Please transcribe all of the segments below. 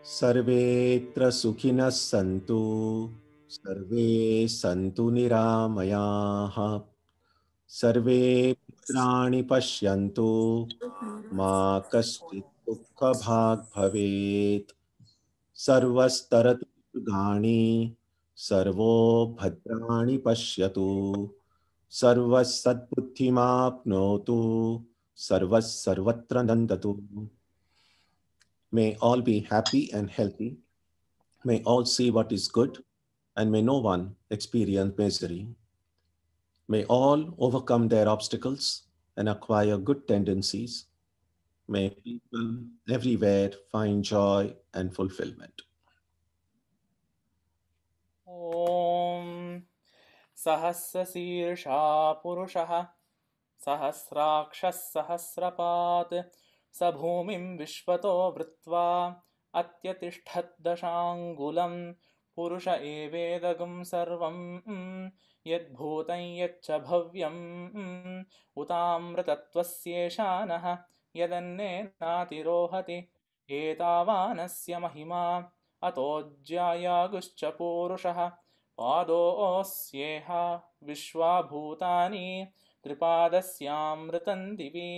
सर्वेत्र सुखिनः सन्तु, सर्वे सन्तु निरामयाः, सर्वे भद्राणि पश्यन्तु, मा कश्चित् दुःखभाग् भवेत्। सर्वस्तरतु दुर्गाणि, सर्वो भद्राणि पश्यतु, सर्वः सद्बुद्धिमाप्नोतु, सर्वः सर्वत्र नन्दतु। May all be happy and healthy. May all see what is good, and may no one experience misery. May all overcome their obstacles and acquire good tendencies. May people everywhere find joy and fulfillment. ॐ सहस्रशीर्षा पुरुषः सहस्राक्षः सहस्रपात् स भूमिं विश्वतो वृत्वा अत्यतिष्ठद्दशाङ्गुलं पुरुष एवेदगं सर्वं यद्भूतं यच्च भव्यम् उतामृतत्वस्येशानः यदन्नेनातिरोहति एतावानस्य महिमा अतोऽज्यायागुश्च पूरुषः पादोऽस्येह विश्वाभूतानि त्रिपादस्यामृतं दिवि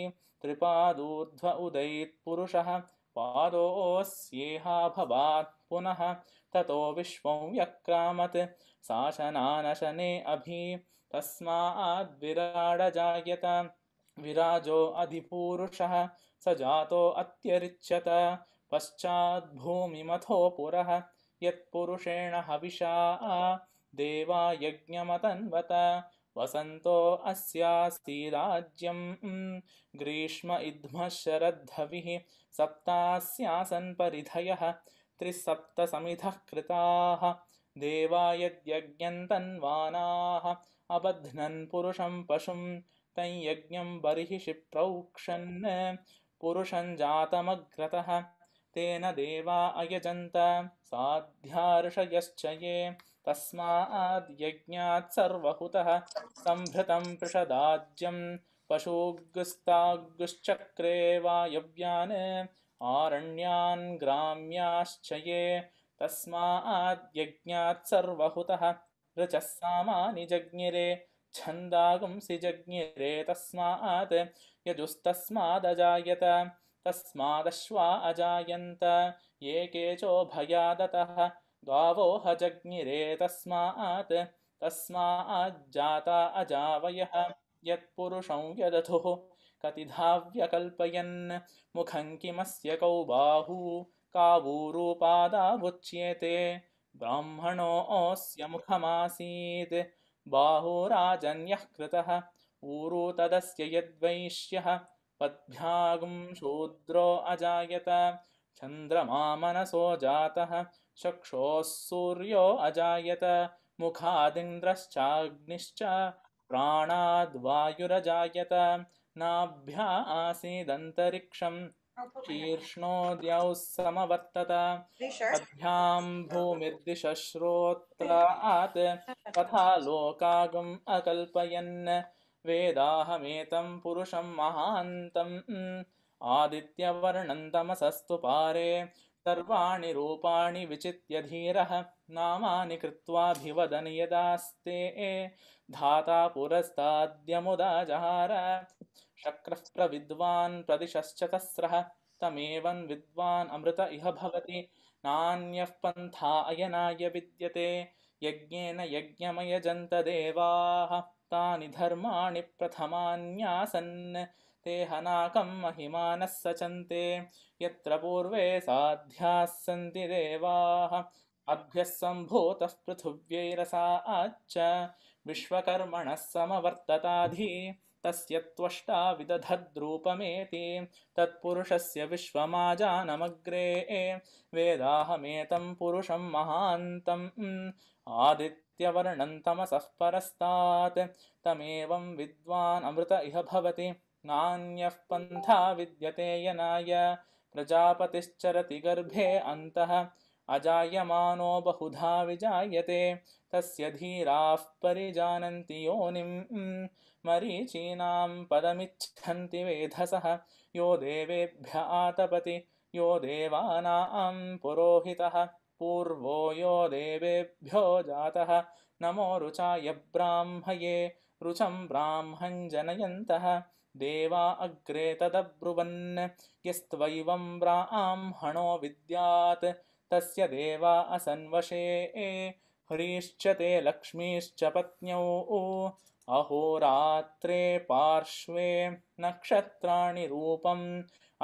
त्रिपादूर्ध्व उदयित्पुरुषः पादोऽस्येहाभवात् पुनः ततो विश्वं व्यक्रामत् शासनानशने अभि तस्माद्विराडजायत विराजो अधिपूरुषः स जातो अत्यरिच्यत पश्चाद्भूमिमथो पुरः यत्पुरुषेण हविषा देवा यज्ञमतन्वत वसन्तो अस्यासीराज्यं ग्रीष्म इद्मः शरद्धविः सप्तास्यासन् परिधयः त्रिसप्तसमिधः कृताः देवा यद्यज्ञन्तन्वानाः अबध्नन् पुरुषं पशुं तं यज्ञं बर्हिषि प्रौक्षन् पुरुषं जातमग्रतः तेन देवा अयजन्त साध्यार्षयश्च ये तस्माद्यज्ञात् सर्वहुतः सम्भृतं पृषदाज्यं पशुगुस्तागुश्चक्रे वायव्यान् आरण्यान् ग्राम्याश्च ये तस्माद्यज्ञात् सर्वहुतः ऋचः सामानि जज्ञिरे छन्दागुंसि जज्ञिरे तस्मात् यजुस्तस्मादजायत तस्मादश्वा अजायन्त ये केचोभयादतः गावोह जज्ञिरे तस्माज्जाता अजावयः यत्पुरुषं यदथुः कतिधा व्यकल्पयन् मुखं किमस्य कौ बाहू कावूरूपादावुच्येते ब्राह्मणोऽस्य मुखमासीत् बाहुराजन्यः कृतः ऊरू तदस्य यद्वैश्यः पद्भ्यागुं शूद्रो अजायत चन्द्रमा मनसो जातः चक्षोः सूर्यो अजायत मुखादिन्द्रश्चाग्निश्च प्राणाद्वायुरजायत नाभ्या आसीदन्तरिक्षं शीर्ष्णोऽद्यौ समवर्तत पद्भ्यां भूमिर्दिशश्रोत्रात् तथा लोकागम् अकल्पयन् वेदाहमेतं पुरुषं महान्तम् आदित्यवर्णं तमसस्तु पारे सर्वाणि रूपाणि विचित्य धीरः नामानि कृत्वाभिवदन् यदास्ते धाता पुरस्ताद्यमुदा जहार शक्रः प्रविद्वान् प्रदिशश्च तस्रः तमेवं विद्वान् अमृत इह भवति नान्यः पन्था अयनाय विद्यते यज्ञेन यज्ञमयजन्त देवाः तानि धर्माणि प्रथमान्यासन् ते हनाकं महिमानः सचन्ते यत्र पूर्वे साध्याः सन्ति देवाः अभ्यः सम्भूतः पृथिव्यैरसाच्च विश्वकर्मणः समवर्तताधि तस्य त्वष्टा विदधद्रूपमेति तत्पुरुषस्य विश्वमाजानमग्रे वेदाहमेतं पुरुषं महान्तम् आदित्यवर्णं तमसः परस्तात् तमेवं विद्वान् अमृत इह भवति नान्यः पन्था विद्यते यनाय प्रजापतिश्चरति गर्भे अन्तः अजायमानो बहुधा विजायते तस्य धीराः परिजानन्ति योनिं मरीचीनां पदमिच्छन्ति वेधसः यो देवेभ्य आतपति यो देवानां पुरोहितः पूर्वो यो देवेभ्यो जातः नमो रुचाय ब्राह्मये रुचं ब्राह्मं जनयन्तः देवा अग्रे तदब्रुवन् यस्त्वैवं ब्राह्मणो विद्यात् तस्य देवा असन्वशे ह्रीश्च ते लक्ष्मीश्च पत्न्यौ अहोरात्रे पार्श्वे नक्षत्राणि रूपम्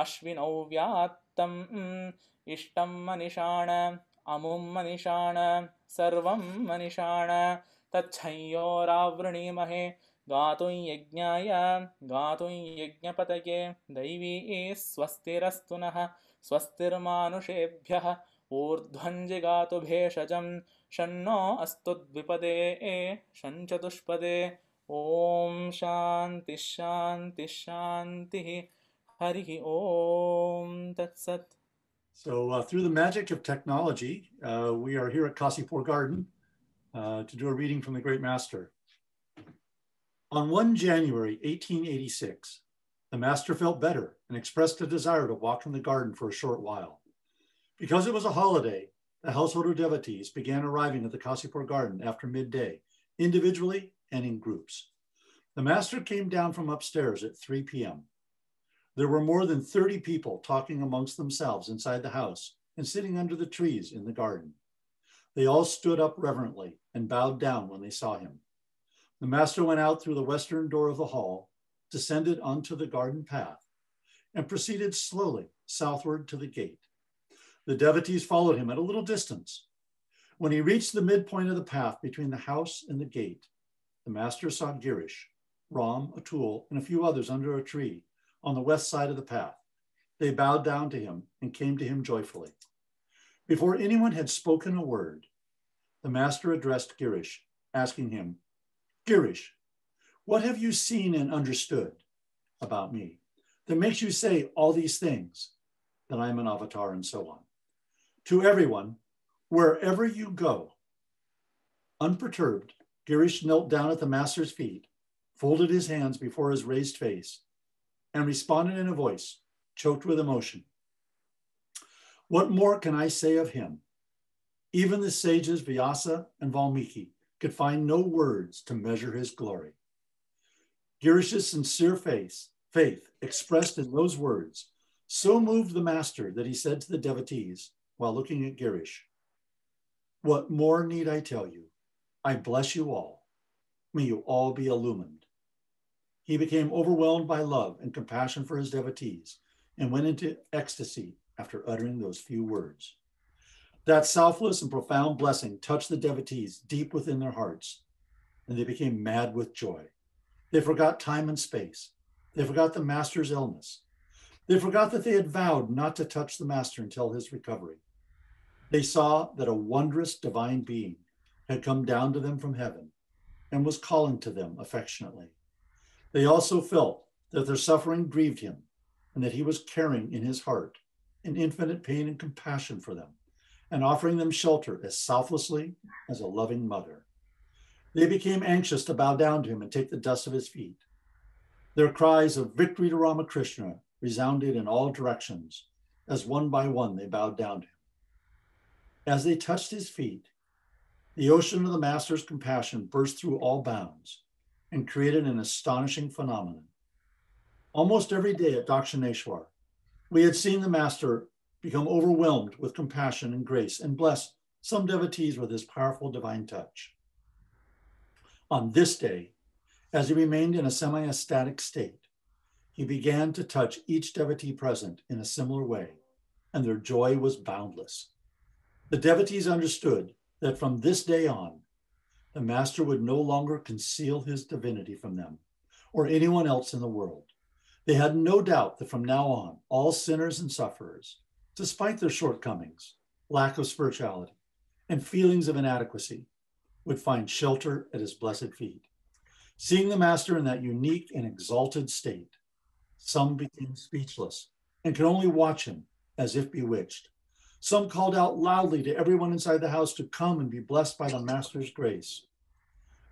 अश्विनौ व्यात्तम् इष्टं मनिषाण अमुं मनिषाण सर्वं मनिषाण तच्छंयोरावृणीमहे गातुं यज्ञाय गातुं यज्ञपतये दैवी स्वस्तिरस्तु नः स्वस्तिर्मानुषेभ्यः ऊर्ध्वं जिगातु भेषजं शन्नो अस्तु द्विपदे शञ्चतुष्पदे ॐ शान्ति शान्ति शान्तिः हरिः ॐ तत्सत्. So through the magic of technology, we are here at Kasipur Garden to do a reading from the Great Master. On 1 January 1886, the Master felt better and expressed a desire to walk in the garden for a short while. Because it was a holiday, the householder devotees began arriving at the Kasipur Garden after midday, individually and in groups. The Master came down from upstairs at 3 p.m. There were more than 30 people talking amongst themselves inside the house and sitting under the trees in the garden. They all stood up reverently and bowed down when they saw him. The Master went out through the western door of the hall, descended onto the garden path, and proceeded slowly southward to the gate. The devotees followed him at a little distance. When he reached the midpoint of the path between the house and the gate, the Master saw Girish, Ram, Atul, and a few others under a tree on the west side of the path. They bowed down to him and came to him joyfully. Before anyone had spoken a word, the Master addressed Girish, asking him, "Girish, what have you seen and understood about me that makes you say all these things, that I am an avatar and so on?" To everyone, wherever you go. Unperturbed, Girish knelt down at the Master's feet, folded his hands before his raised face, and responded in a voice choked with emotion. "What more can I say of him? Even the sages Vyasa and Valmiki could find no words to measure his glory." Girish's sincere faith expressed in those words so moved the Master that he said to the devotees while looking at Girish, "What more need I tell you? I bless you all. May you all be illumined." He became overwhelmed by love and compassion for his devotees and went into ecstasy after uttering those few words. That selfless and profound blessing touched the devotees deep within their hearts, and they became mad with joy. They forgot time and space. They forgot the Master's illness. They forgot that they had vowed not to touch the Master until his recovery. They saw that a wondrous divine being had come down to them from heaven and was calling to them affectionately. They also felt that their suffering grieved him and that he was carrying in his heart an infinite pain and compassion for them and offering them shelter as selflessly as a loving mother. They became anxious to bow down to him and take the dust of his feet. Their cries of "Victory to Ramakrishna" resounded in all directions as one by one they bowed down to him. As they touched his feet, the ocean of the Master's compassion burst through all bounds and created an astonishing phenomenon. Almost every day at Dakshineshwar, we had seen the Master become overwhelmed with compassion and grace and bless some devotees with his powerful divine touch. On this day, as he remained in a semi-ecstatic state, he began to touch each devotee present in a similar way, and their joy was boundless. The devotees understood that from this day on, the Master would no longer conceal his divinity from them or anyone else in the world. They had no doubt that from now on, all sinners and sufferers, despite their shortcomings, lack of spirituality, and feelings of inadequacy, would find shelter at his blessed feet. Seeing the Master in that unique and exalted state, some became speechless and could only watch him as if bewitched. Some called out loudly to everyone inside the house to come and be blessed by the Master's grace.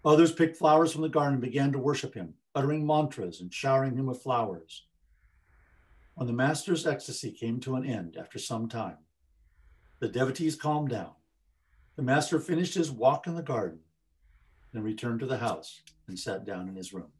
Others picked flowers from the garden and began to worship him, uttering mantras and showering him with flowers. When the master's ecstasy came to an end after some time, the devotees calmed down. The master finished his walk in the garden, then returned to the house and sat down in his room.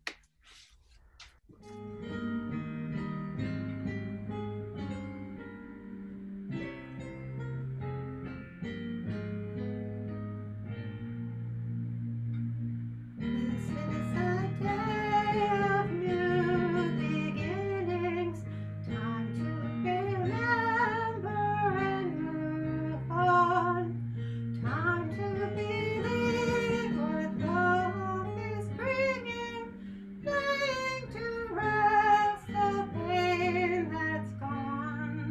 This is a day of new beginnings, time to remember and move on, time to believe what love is bringing, laying to rest the pain that's gone.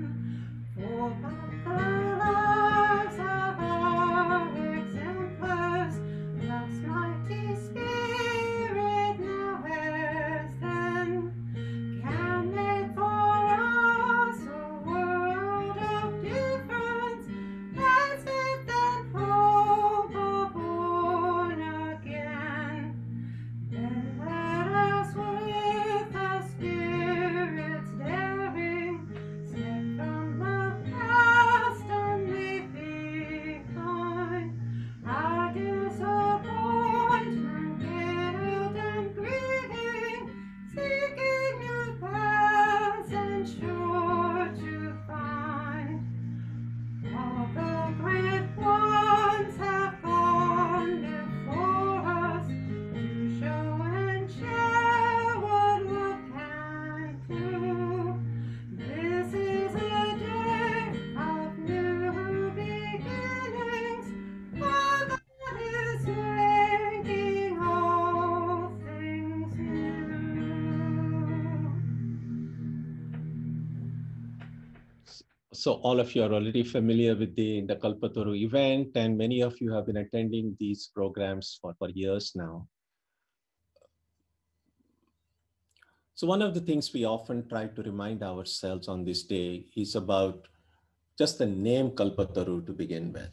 For but the lives of our exemplars, love's mighty spirit now as then, can make for us a world of difference, as faith and hope are born again. Then let us with the Spirit's daring step from the past and leave behind our disappointment, guilt, and grieving, seeking new paths and sure to find. All the great ones have gone before us to show and share what love can do. This is a day of new beginnings, for God is making all things new. So all of you are already familiar with the Kalpataru event, and many of you have been attending these programs for years now. So one of the things we often try to remind ourselves on this day is about just the name Kalpataru to begin with.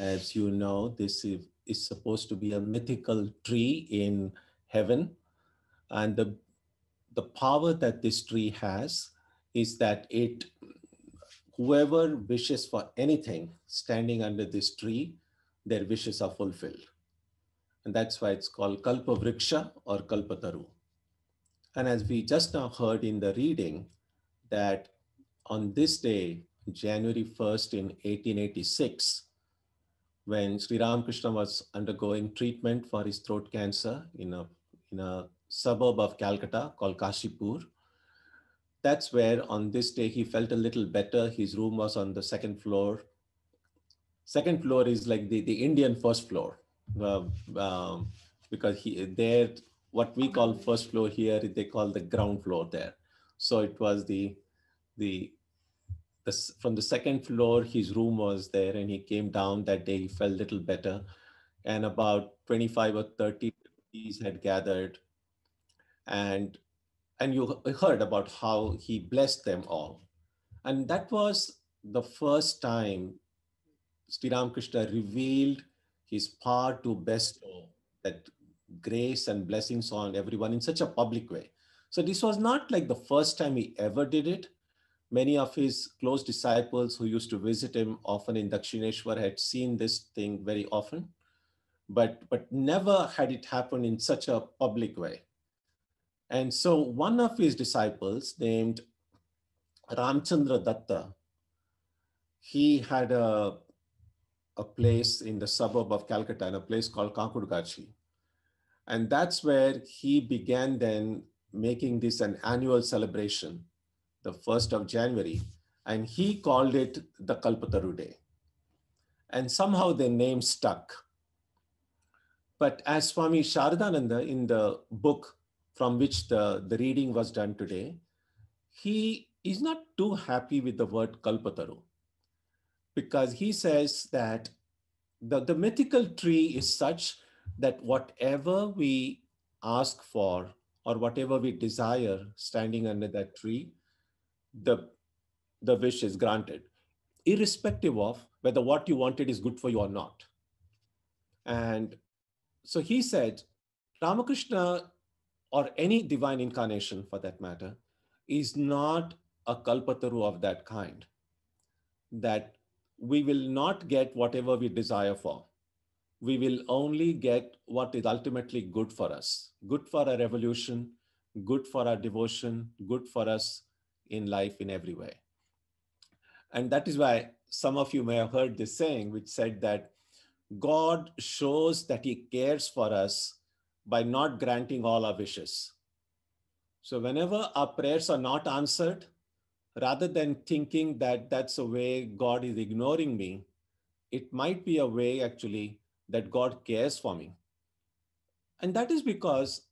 As you know, this is supposed to be a mythical tree in heaven, and the power that this tree has is that whoever wishes for anything standing under this tree, their wishes are fulfilled. And that's why it's called Kalpavriksha or Kalpataru. And as we just now heard in the reading, that on this day, January 1st in 1886, when Sri Ramakrishna was undergoing treatment for his throat cancer in a suburb of Calcutta called Kashipur, that's where on this day he felt a little better. His room was on the second floor. Second floor is like the Indian first floor, because what we call first floor here, they call the ground floor there. So it was from the second floor, his room was there, and he came down that day. He felt a little better, and about 25 or 30 devotees had gathered, and you heard about how he blessed them all. And that was the first time Sri Ramakrishna revealed his power to bestow that grace and blessings on everyone in such a public way. So this was not like the first time he ever did it. Many of his close disciples who used to visit him often in Dakshineshwar had seen this thing very often, but never had it happen in such a public way. And so one of his disciples named Ramchandra Datta, he had a place in the suburb of Calcutta, in a place called Kakurgachi. And that's where he began then making this an annual celebration, the 1st of January, and he called it the Kalpataru Day. And somehow the name stuck. But as Swami Sharadananda, in the book from which the reading was done today, he is not too happy with the word Kalpataru, because he says that the mythical tree is such that whatever we ask for or whatever we desire standing under that tree, the wish is granted, irrespective of whether what you wanted is good for you or not. And so he said, Ramakrishna, or any divine incarnation for that matter, is not a kalpataru of that kind, that we will not get whatever we desire for. We will only get what is ultimately good for us, good for our evolution, good for our devotion, good for us in life in every way. And that is why some of you may have heard this saying, which said that God shows that he cares for us by not granting all our wishes. So whenever our prayers are not answered, rather than thinking that that's a way God is ignoring me, it might be a way actually that God cares for me. And that is because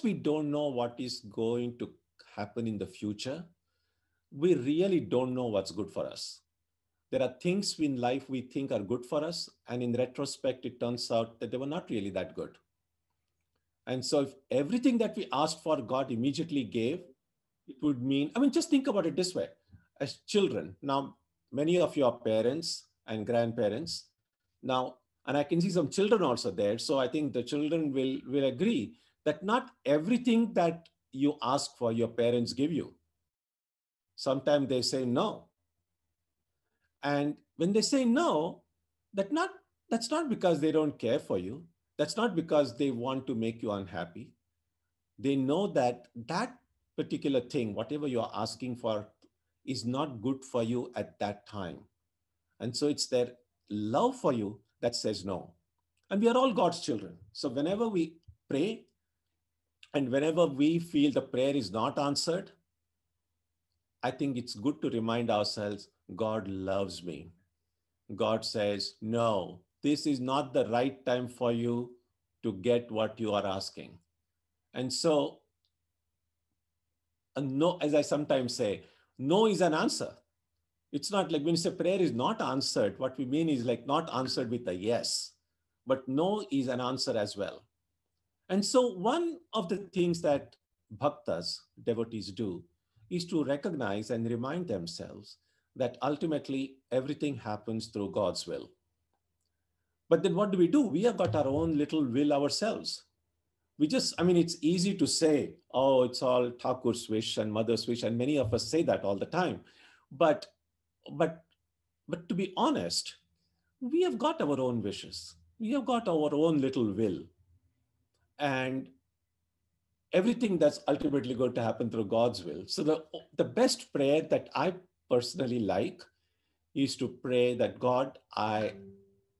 we don't know what is going to happen in the future, we really don't know what's good for us. There are things in life we think are good for us, and in retrospect, it turns out that they were not really that good. And so if everything that we asked for, God immediately gave, it would mean, I mean, just think about it this way. As children, now, many of you are parents and grandparents. Now, and I can see some children also there. So I think the children will agree that not everything that you ask for, your parents give you. Sometimes they say no. And when they say no, that's not because they don't care for you. That's not because they want to make you unhappy. They know that that particular thing, whatever you're asking for, is not good for you at that time. And so it's their love for you that says no. And we are all God's children. So whenever we pray and whenever we feel the prayer is not answered, I think it's good to remind ourselves, God loves me. God says, no, this is not the right time for you to get what you are asking. And so, a no, as I sometimes say, no is an answer. It's not like when you say prayer is not answered, what we mean is like not answered with a yes, but no is an answer as well. And so one of the things that bhaktas, devotees do, is to recognize and remind themselves that ultimately everything happens through God's will. But then what do? We have got our own little will ourselves. We just, I mean, it's easy to say, oh, it's all Thakur's wish and mother's wish, and many of us say that all the time. But but but to be honest, we have got our own wishes. We have got our own little will. And everything that's ultimately going to happen through God's will. So the best prayer that I personally like is to pray that God, I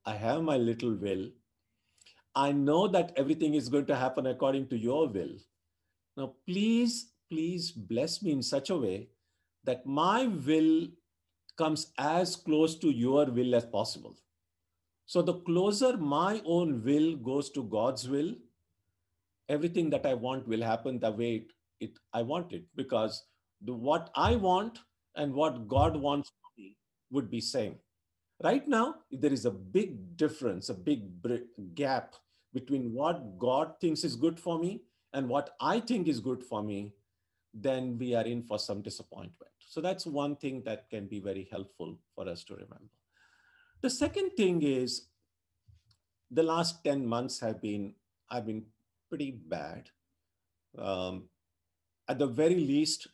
have my little will. I know that everything is going to happen according to your will. Now, please, please bless me in such a way that my will comes as close to your will as possible. So the closer my own will goes to God's will, everything that I want will happen the way I want it, because what I want and what God wants for me would be same. Right now, there is a big difference, a big gap between what God thinks is good for me and what I think is good for me. Then we are in for some disappointment. So that's one thing that can be very helpful for us to remember. The second thing is the last 10 months have been pretty bad. At the very least,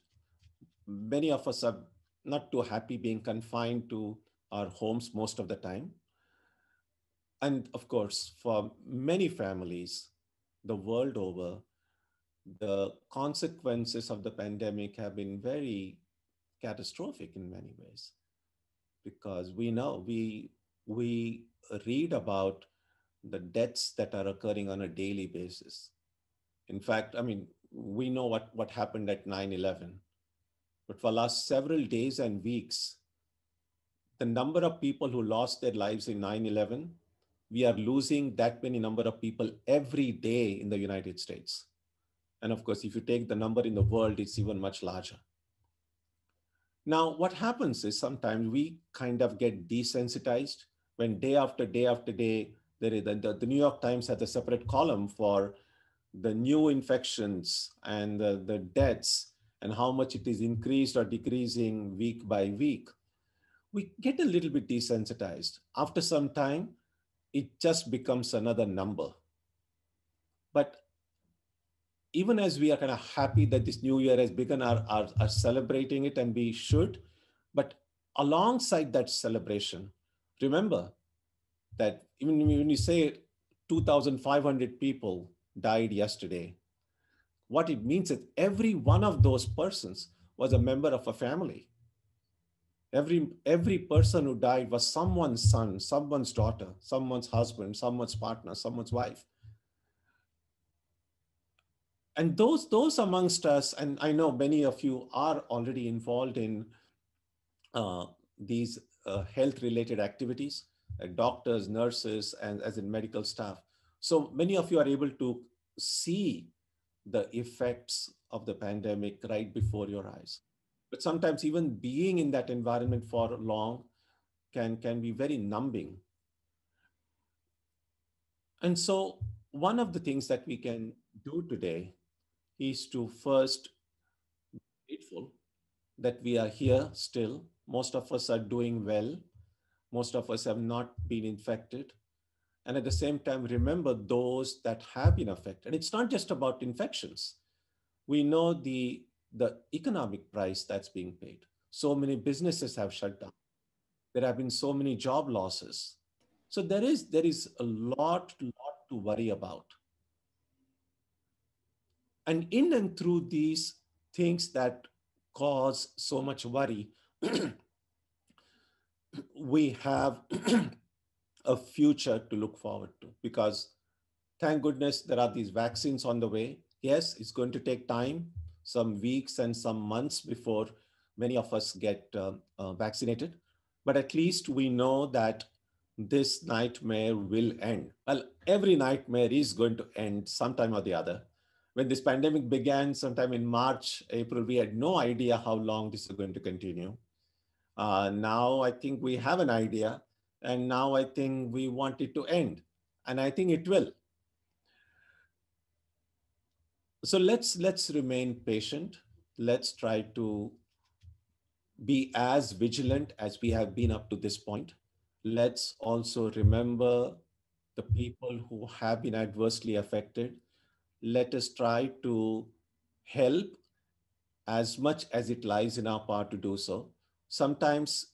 many of us are not too happy being confined to our homes most of the time. And of course, for many families the world over, the consequences of the pandemic have been very catastrophic in many ways, because we know we read about the deaths that are occurring on a daily basis. In fact, I mean, we know what happened at 9/11, but for last several days and weeks, the number of people who lost their lives in 9/11, we are losing that many number of people every day in the United States. And of course, if you take the number in the world, it's even much larger. Now, what happens is sometimes we kind of get desensitized when day after day after day, the New York Times has a separate column for the new infections and the deaths and how much it is increased or decreasing week by week. We get a little bit desensitized. After some time, it just becomes another number. But even as we are kind of happy that this new year has begun, are celebrating it, and we should, but alongside that celebration, remember that even when you say 2,500 people died yesterday, what it means is every one of those persons was a member of a family. Every person who died was someone's son, someone's daughter, someone's husband, someone's partner, someone's wife. And those amongst us, and I know many of you are already involved in these health-related activities, like doctors, nurses, and as in medical staff. So many of you are able to see the effects of the pandemic right before your eyes. But sometimes even being in that environment for long can be very numbing. And so one of the things that we can do today is to first be grateful that we are here still. Most of us are doing well. Most of us have not been infected. And at the same time, remember those that have been affected. It's not just about infections. We know the economic price that's being paid. So many businesses have shut down. There have been so many job losses. So there is a lot to worry about. And in and through these things that cause so much worry, we have a future to look forward to, because thank goodness there are these vaccines on the way. Yes, it's going to take time, some weeks and some months before many of us get vaccinated. But at least we know that this nightmare will end. Well, every nightmare is going to end sometime or the other. When this pandemic began sometime in March, April, we had no idea how long this is going to continue. Now I think we have an idea, and now I think we want it to end, and I think it will. So let's remain patient. Let's try to be as vigilant as we have been up to this point. Let's also remember the people who have been adversely affected. Let us try to help as much as it lies in our power to do so. Sometimes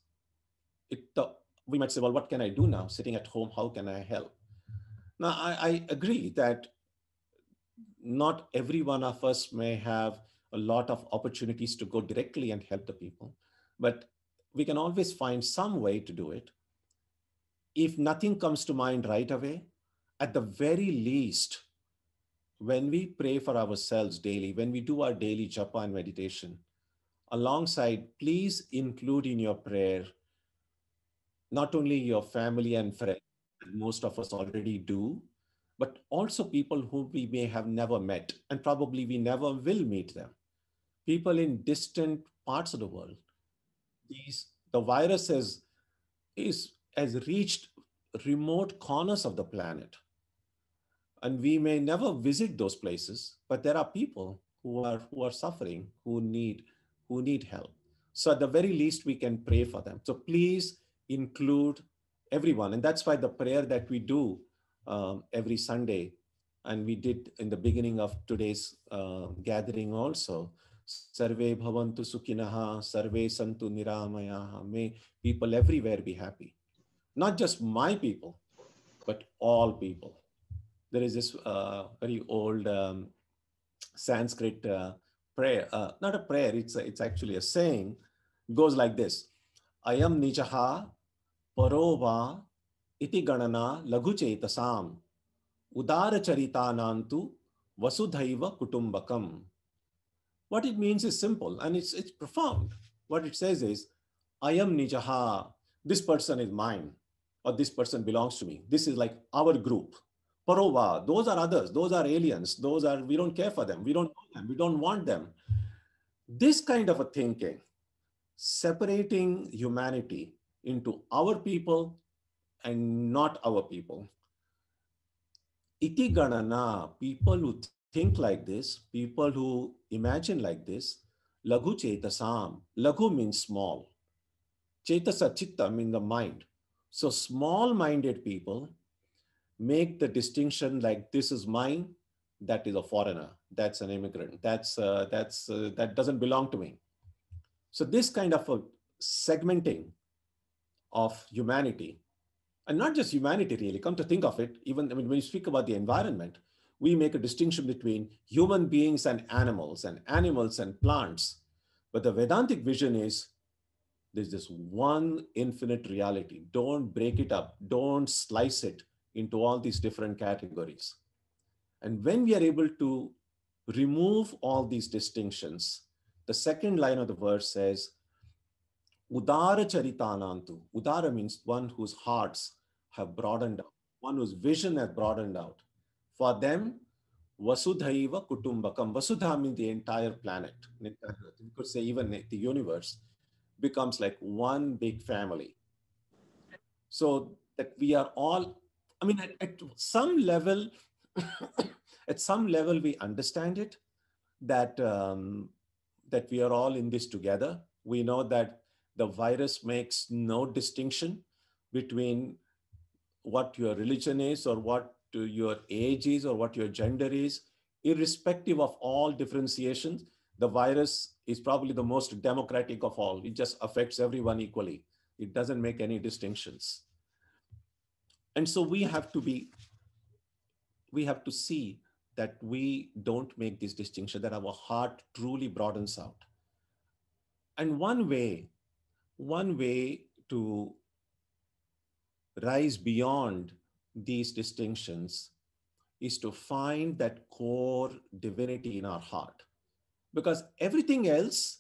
we might say, well, what can I do now? Sitting at home, how can I help? Now, I agree that not every one of us may have a lot of opportunities to go directly and help the people, but we can always find some way to do it. If nothing comes to mind right away, at the very least, when we pray for ourselves daily, when we do our daily japa and meditation, alongside, please include in your prayer not only your family and friends, most of us already do, but also people whom we may have never met, and probably we never will meet them. People in distant parts of the world. The virus has reached remote corners of the planet. And we may never visit those places, but there are people who are suffering, who need help. So at the very least, we can pray for them. So please include everyone. And that's why the prayer that we do every Sunday, and we did in the beginning of today's gathering also, Sarve bhavantu sukhinaha, sarve santu niramayaha. May people everywhere be happy. Not just my people, but all people. There is this very old Sanskrit prayer, not a prayer, it's actually a saying. It goes like this: Ayam nijaha parova iti ganana laguchetasam udara charitanantu vasudhaiva kutumbakam. What it means is simple and it's profound. What it says is, Ayam nijaha, this person is mine, or this person belongs to me. This is like our group. Parova, those are others, those are aliens, we don't care for them, we don't know them, we don't want them. This kind of a thinking, separating humanity into our people and not our people. Iti ganana, people who think like this, people who imagine like this, lagu chetasam, lagu means small. Chetasa chitta means the mind. So small-minded people make the distinction like this is mine, that is a foreigner, that's an immigrant, that doesn't belong to me. So this kind of a segmenting of humanity, and not just humanity really, come to think of it, even when you speak about the environment, we make a distinction between human beings and animals and plants. But the Vedantic vision is there's this one infinite reality. Don't break it up. Don't slice it into all these different categories. And when we are able to remove all these distinctions, the second line of the verse says, Udara Charitanantu. Udara means one whose hearts have broadened out, one whose vision has broadened out. For them, Vasudhaiva Kutumbakam. Vasudha means the entire planet. We could say even the universe becomes like one big family. So that we are all, I mean, at some level, at some level we understand it, that, that we are all in this together. We know that the virus makes no distinction between what your religion is or what your age is or what your gender is. Irrespective of all differentiations, the virus is probably the most democratic of all. It just affects everyone equally. It doesn't make any distinctions. And so we have to see that we don't make this distinction, that our heart truly broadens out. And one way to rise beyond these distinctions is to find that core divinity in our heart. Because everything else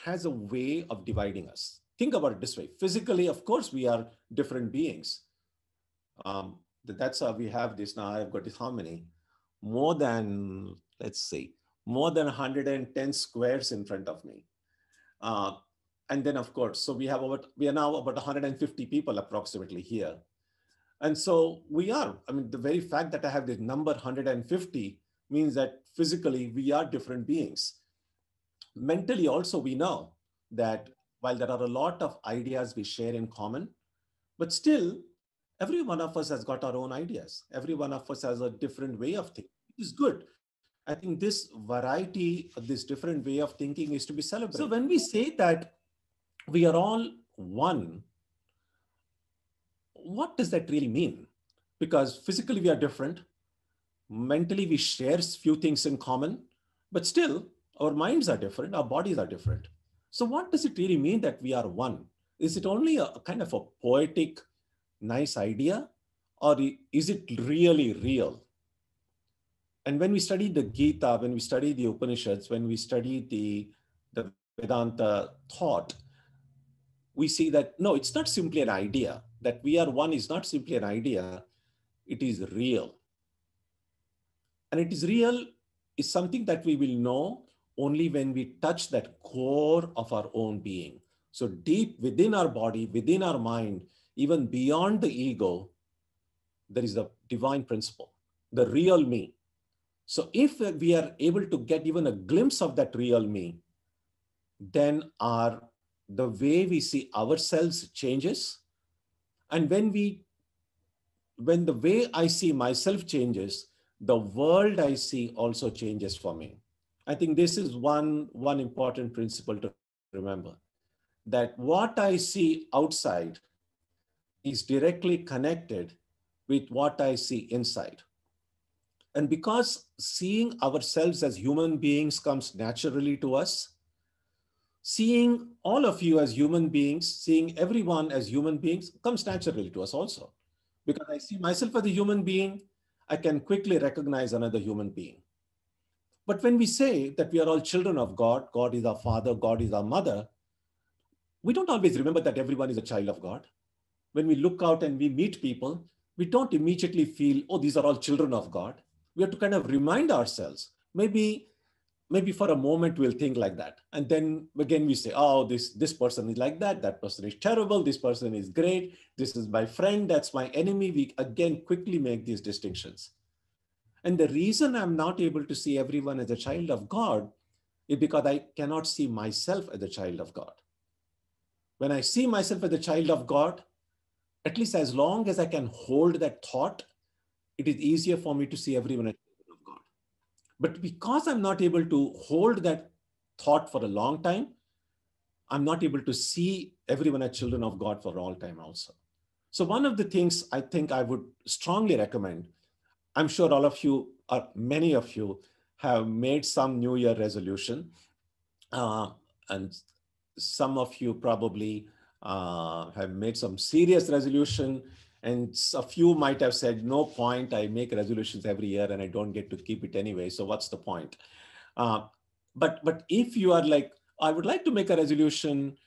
has a way of dividing us. Think about it this way. Physically, of course, we are different beings. That's how we have this now. I've got this, how many? More than, let's see, more than 110 squares in front of me. And then, of course, so we are now about 150 people approximately here. And so we are, I mean, the very fact that I have this number 150 means that physically we are different beings. Mentally also, we know that while there are a lot of ideas we share in common, but still, every one of us has got our own ideas. Every one of us has a different way of thinking. It's good. I think this variety, this different way of thinking is to be celebrated. So when we say that we are all one, what does that really mean? Because physically we are different. Mentally we share few things in common, but still our minds are different, our bodies are different. So what does it really mean that we are one? Is it only a kind of a poetic, nice idea, or is it really real? And when we study the Gita, when we study the Upanishads, when we study the Vedanta thought, we see that, no, it's not simply an idea. That we are one is not simply an idea, it is real. And it is real is something that we will know only when we touch that core of our own being. So deep within our body, within our mind, even beyond the ego, there is a divine principle, the real me. So if we are able to get even a glimpse of that real me, then the way we see ourselves changes. And when the way I see myself changes, the world I see also changes for me. I think this is one important principle to remember, that what I see outside is directly connected with what I see inside. And because seeing ourselves as human beings comes naturally to us, seeing all of you as human beings, seeing everyone as human beings comes naturally to us also. Because I see myself as a human being, I can quickly recognize another human being. But when we say that we are all children of God, God is our father, God is our mother, we don't always remember that everyone is a child of God. When we look out and we meet people, we don't immediately feel, oh, these are all children of God. We have to kind of remind ourselves. Maybe for a moment we'll think like that. And then again we say, oh, this person is like that, that person is terrible, this person is great, this is my friend, that's my enemy. We again quickly make these distinctions. And the reason I'm not able to see everyone as a child of God is because I cannot see myself as a child of God. When I see myself as a child of God, at least as long as I can hold that thought, it is easier for me to see everyone as children of God. But because I'm not able to hold that thought for a long time, I'm not able to see everyone as children of God for all time also. So one of the things I think I would strongly recommend, I'm sure all of you, or many of you, have made some New Year resolution. And some of you probably have made some serious resolution, and a few might have said, no point, I make resolutions every year and I don't get to keep it anyway, so what's the point? But if you are like, I would like to make a resolution,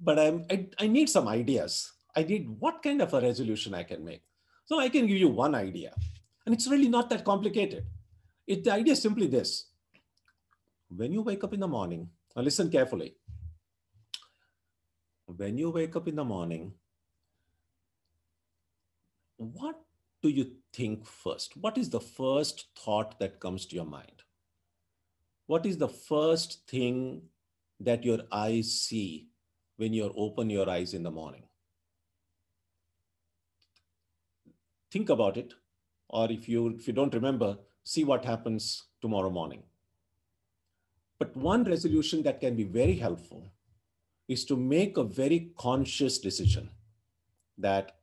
but I need some ideas. I need what kind of a resolution I can make. So I can give you one idea, and it's really not that complicated. The idea is simply this. When you wake up in the morning, now listen carefully. When you wake up in the morning, what do you think first? What is the first thought that comes to your mind? What is the first thing that your eyes see when you open your eyes in the morning? Think about it. Or if you don't remember, see what happens tomorrow morning. But one resolution that can be very helpful is to make a very conscious decision that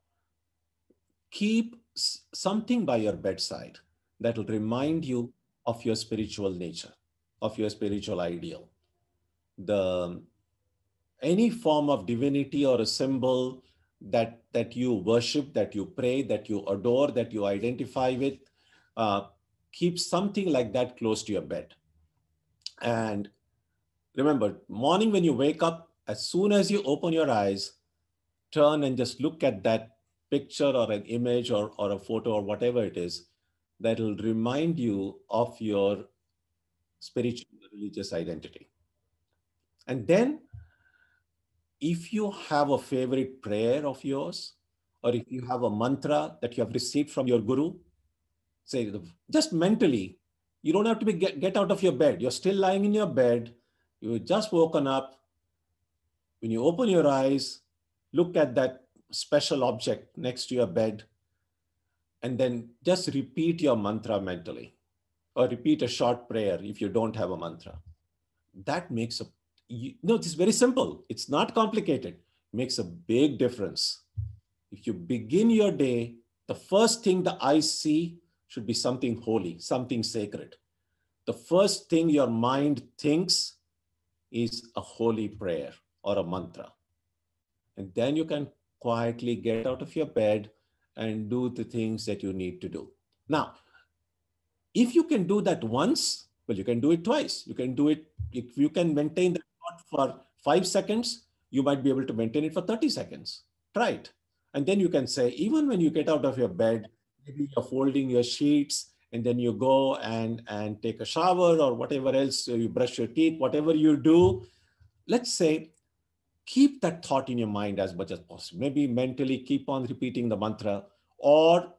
keep something by your bedside that will remind you of your spiritual nature, of your spiritual ideal. Any form of divinity or a symbol that you worship, that you pray, that you adore, that you identify with, keep something like that close to your bed. And remember, morning when you wake up, as soon as you open your eyes, turn and just look at that picture or an image or a photo or whatever it is that will remind you of your spiritual religious identity. And then if you have a favorite prayer of yours, or if you have a mantra that you have received from your guru, say just mentally, you don't have to get out of your bed. You're still lying in your bed. You just woken up. When you open your eyes, look at that special object next to your bed, and then just repeat your mantra mentally, or repeat a short prayer if you don't have a mantra. That makes it's very simple. It's not complicated. It makes a big difference. If you begin your day, the first thing the eyes see should be something holy, something sacred. The first thing your mind thinks is a holy prayer or a mantra. And then you can quietly get out of your bed and do the things that you need to do. Now, if you can do that once, well, you can do it twice. You can do it, if you can maintain that thought for 5 seconds, you might be able to maintain it for 30 seconds. Try it. And then you can say, even when you get out of your bed, maybe you're folding your sheets, and then you go and take a shower or whatever else, you brush your teeth, whatever you do, let's say, keep that thought in your mind as much as possible. Maybe mentally keep on repeating the mantra, or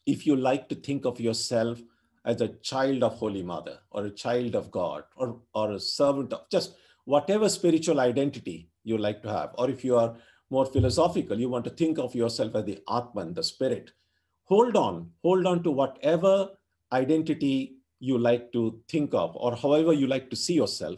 if you like to think of yourself as a child of Holy Mother, or a child of God, or a servant of just whatever spiritual identity you like to have. Or if you are more philosophical, you want to think of yourself as the Atman, the spirit. Hold on to whatever identity you like to think of, or however you like to see yourself.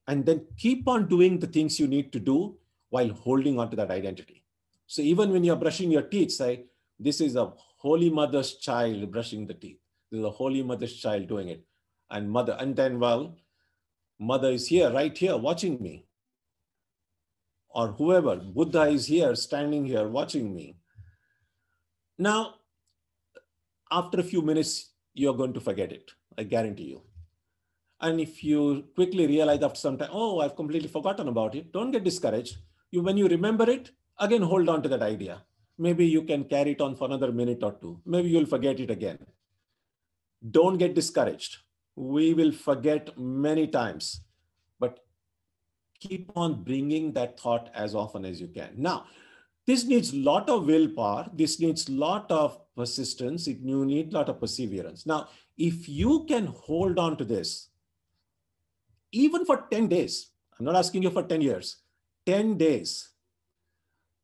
And then keep on doing the things you need to do while holding on to that identity. So even when you're brushing your teeth, say, this is a Holy Mother's child brushing the teeth. This is a Holy Mother's child doing it. And mother, and then, well, mother is here, right here, watching me. Or whoever, Buddha is here, standing here, watching me. Now, after a few minutes, you're going to forget it. I guarantee you. And if you quickly realize after some time, oh, I've completely forgotten about it, don't get discouraged. When you remember it, again, hold on to that idea. Maybe you can carry it on for another minute or two. Maybe you'll forget it again. Don't get discouraged. We will forget many times, but keep on bringing that thought as often as you can. Now, this needs a lot of willpower. This needs a lot of persistence. You need a lot of perseverance. Now, if you can hold on to this, even for 10 days, I'm not asking you for 10 years, 10 days,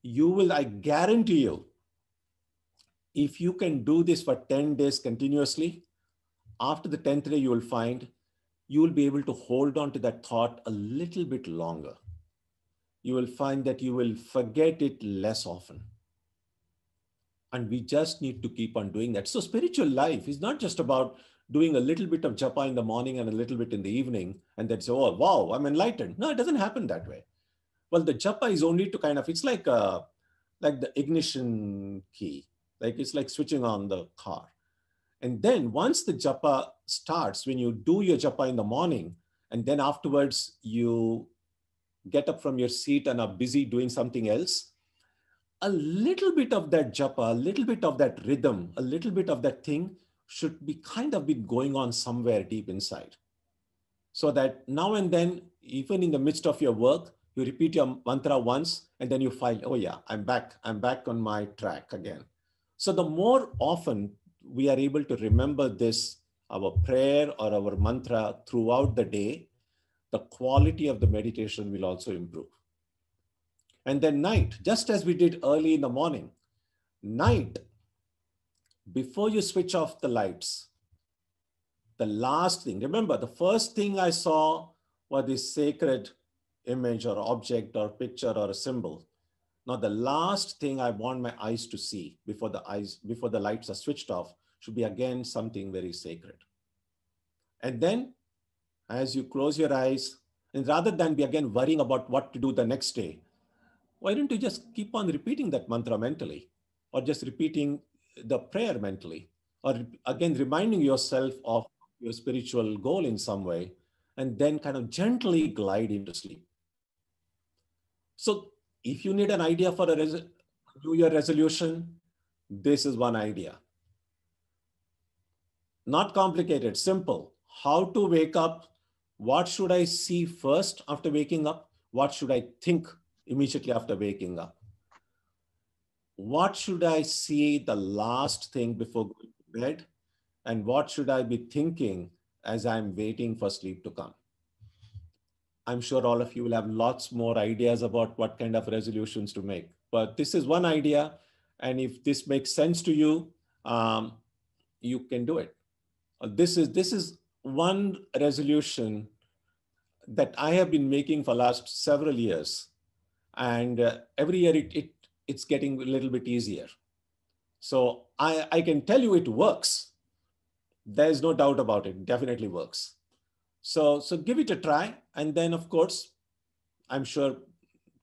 you will, I guarantee you, if you can do this for 10 days continuously, after the 10th day, you will find you will be able to hold on to that thought a little bit longer. You will find that you will forget it less often. And we just need to keep on doing that. So spiritual life is not just about doing a little bit of japa in the morning and a little bit in the evening, and then say, oh, wow, I'm enlightened. No, it doesn't happen that way. Well, the japa is only to kind of, it's like the ignition key. Like it's like switching on the car. And then once the japa starts, when you do your japa in the morning, and then afterwards you get up from your seat and are busy doing something else, a little bit of that japa, a little bit of that rhythm, a little bit of that thing should be kind of been going on somewhere deep inside. So that now and then, even in the midst of your work, you repeat your mantra once and then you find, oh yeah, I'm back on my track again. So the more often we are able to remember this, our prayer or our mantra throughout the day, the quality of the meditation will also improve. And then night, just as we did early in the morning, night, before you switch off the lights, the last thing, remember, the first thing I saw was this sacred image or object or picture or a symbol. Now, the last thing I want my eyes to see before the lights are switched off should be again something very sacred. And then as you close your eyes, and rather than be again worrying about what to do the next day, why don't you just keep on repeating that mantra mentally, or just repeating the prayer mentally, or again reminding yourself of your spiritual goal in some way, and then kind of gently glide into sleep. So if you need an idea for a New Year resolution, this is one idea. Not complicated, simple. How to wake up? What should I see first after waking up? What should I think immediately after waking up? What should I see the last thing before going to bed? And what should I be thinking as I'm waiting for sleep to come? I'm sure all of you will have lots more ideas about what kind of resolutions to make. But this is one idea. And if this makes sense to you, you can do it. This is one resolution that I have been making for last several years. And every year it's getting a little bit easier. So I can tell you it works. There's no doubt about it. It definitely works. So give it a try. And then, of course, I'm sure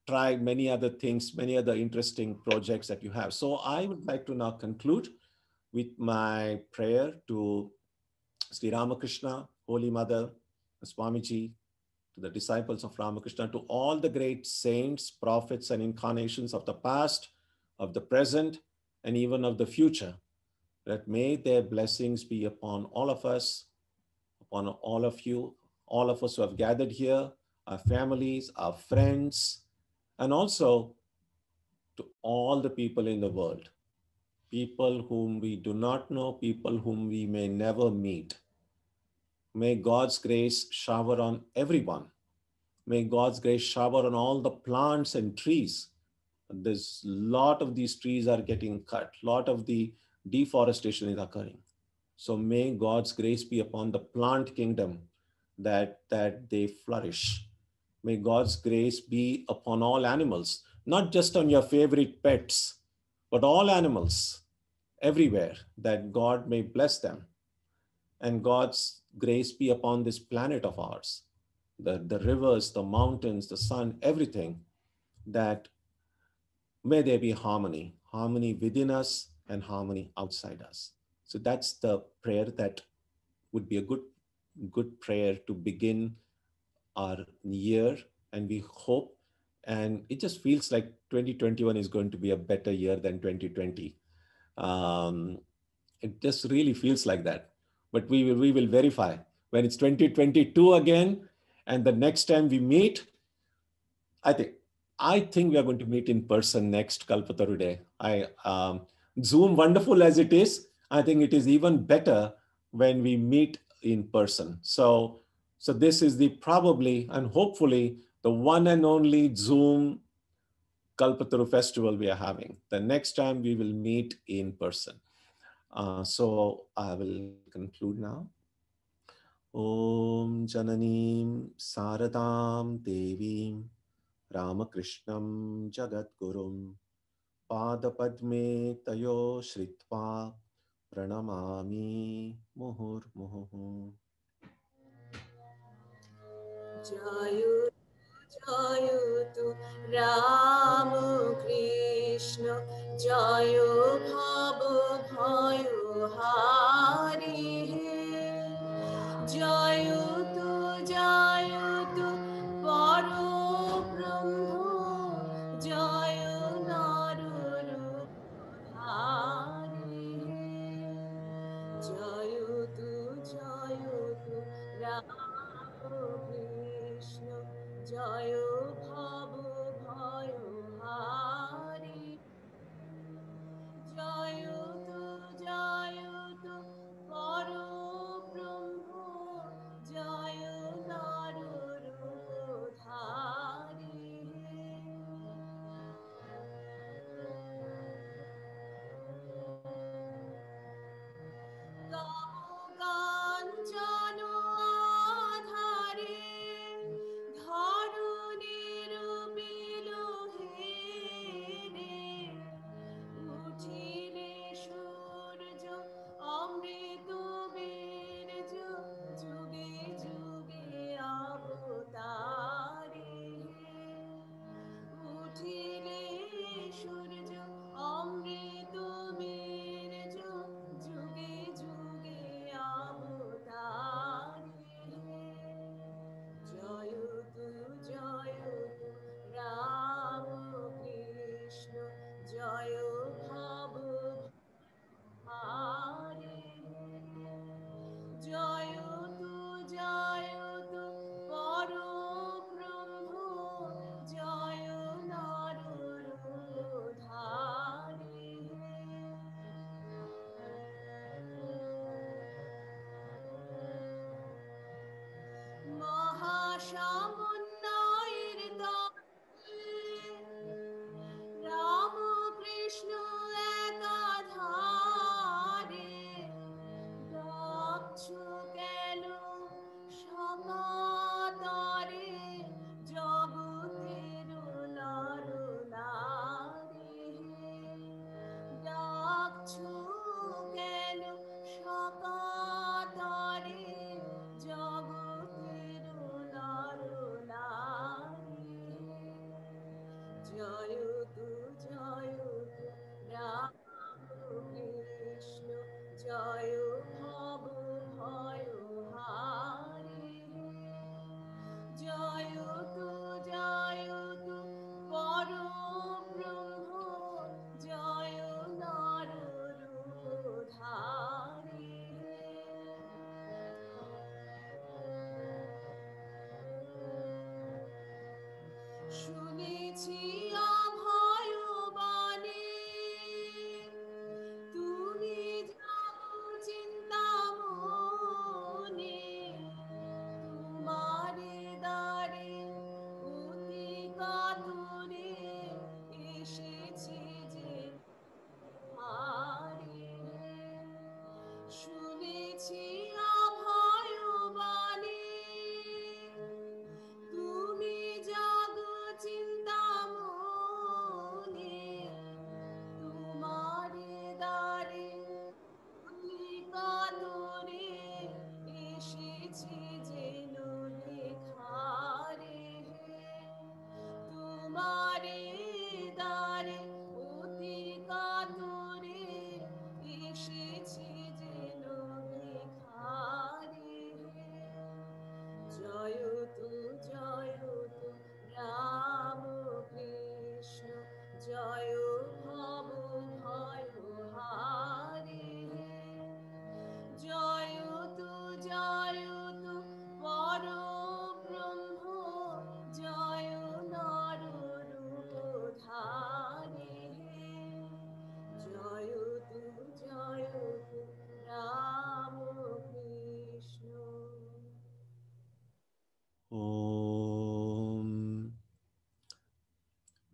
try many other things, many other interesting projects that you have. So I would like to now conclude with my prayer to Sri Ramakrishna, Holy Mother, Swamiji, to the disciples of Ramakrishna, to all the great saints, prophets, and incarnations of the past, of the present, and even of the future, that may their blessings be upon all of us, upon all of you, all of us who have gathered here, our families, our friends, and also to all the people in the world, people whom we do not know, people whom we may never meet. May God's grace shower on everyone. May God's grace shower on all the plants and trees. There's a lot of these trees are getting cut. A lot of the deforestation is occurring. So may God's grace be upon the plant kingdom, that they flourish. May God's grace be upon all animals, not just on your favorite pets, but all animals everywhere, that God may bless them. And God's grace be upon this planet of ours, the rivers, the mountains, the sun, everything, that may there be harmony within us and harmony outside us. So that's the prayer that would be a good prayer to begin our year. And we hope, and it just feels like 2021 is going to be a better year than 2020. It just really feels like that. But we will verify when it's 2022 again, and the next time we meet, I think we are going to meet in person next Kalpataru Day. Zoom, wonderful as it is, I think it is even better when we meet in person. So this is the probably and hopefully the one and only Zoom Kalpataru festival we are having. The next time we will meet in person. So I will conclude now. Om Jananim Saradam Devim Ramakrishnam Jagadgurum Padapadme Tayo Shritva Pranamami Muhur Muhu. Jayu Jayutu Ram Krishna Jayu Bhabu Bhayu Hari Jayutu Jayutu Paro Brahmo Jayu Naruru Hari Jayutu Jayutu Ram Krishna Jayo Bhabu Bhayo Hari Jayutu Jayutu Paro Brahmo Jayo Naruru Hari Kanchana Dhare Dharunir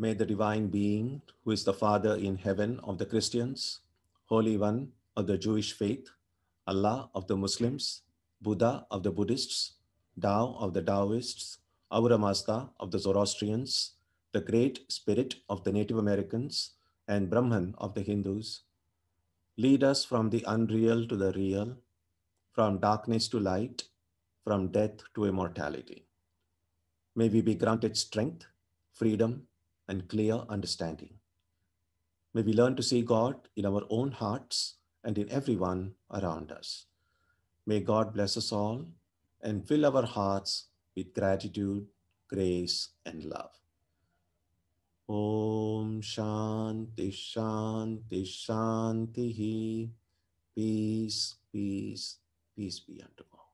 May the divine being, who is the Father in heaven of the Christians, Holy One of the Jewish faith, Allah of the Muslims, Buddha of the Buddhists, Tao of the Taoists, Ahura Mazda of the Zoroastrians, the Great Spirit of the Native Americans, and Brahman of the Hindus, lead us from the unreal to the real, from darkness to light, from death to immortality. May we be granted strength, freedom, and clear understanding. May we learn to see God in our own hearts and in everyone around us. May God bless us all and fill our hearts with gratitude, grace, and love. Om Shanti Shanti Shanti. Peace, peace, peace be unto all.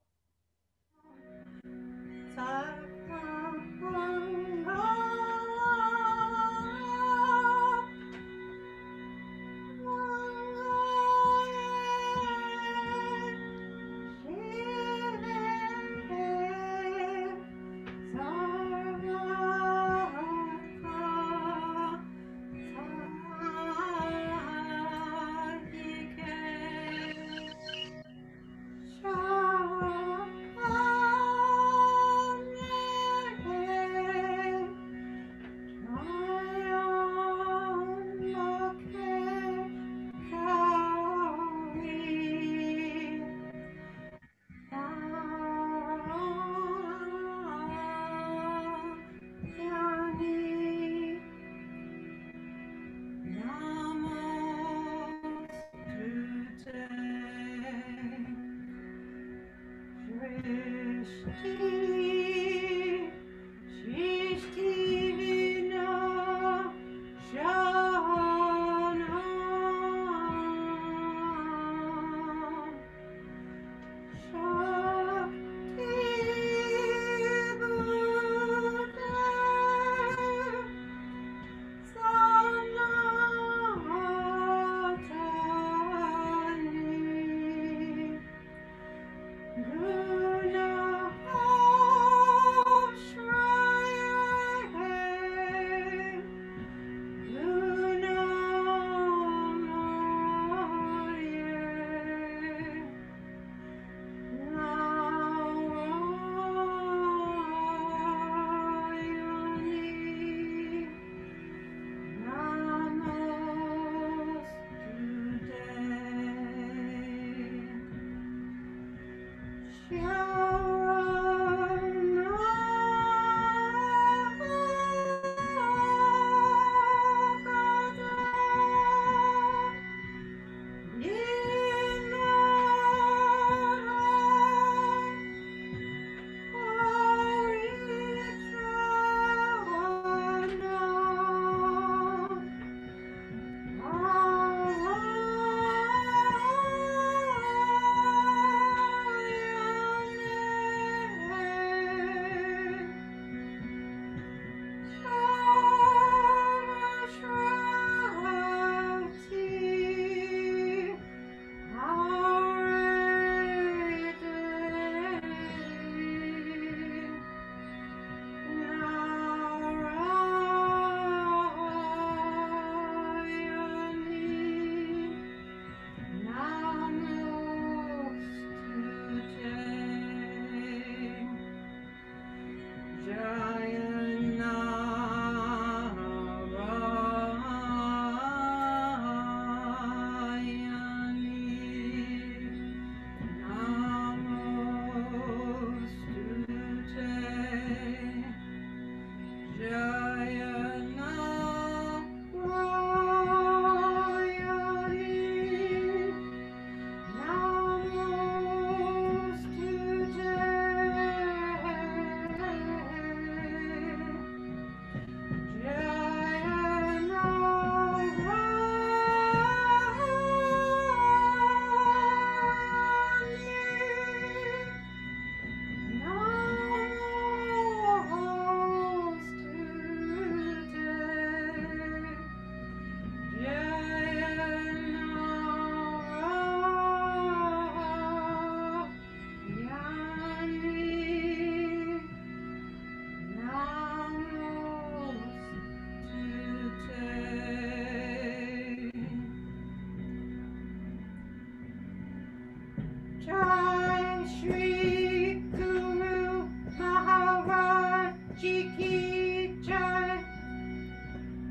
Shri Guru Maharaj Ki Jai.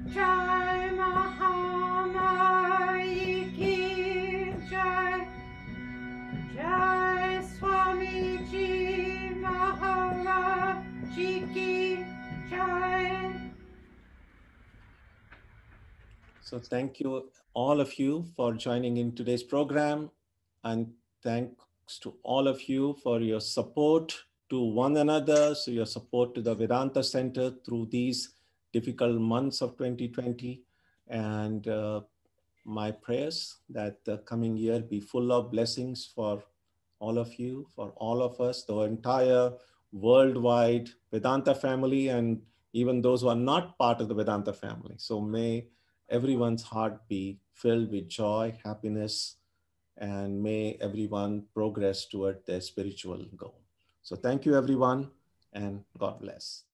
Jai Mahamaya Ki Jai. Jai Swamiji Maharaj Ki Jai. So thank you, all of you, for joining in today's program. And thanks to all of you for your support to one another, so your support to the Vedanta Center through these difficult months of 2020. And my prayers that the coming year be full of blessings for all of you, for all of us, the entire worldwide Vedanta family, and even those who are not part of the Vedanta family. So may everyone's heart be filled with joy, happiness, and may everyone progress toward their spiritual goal. So thank you, everyone, and God bless.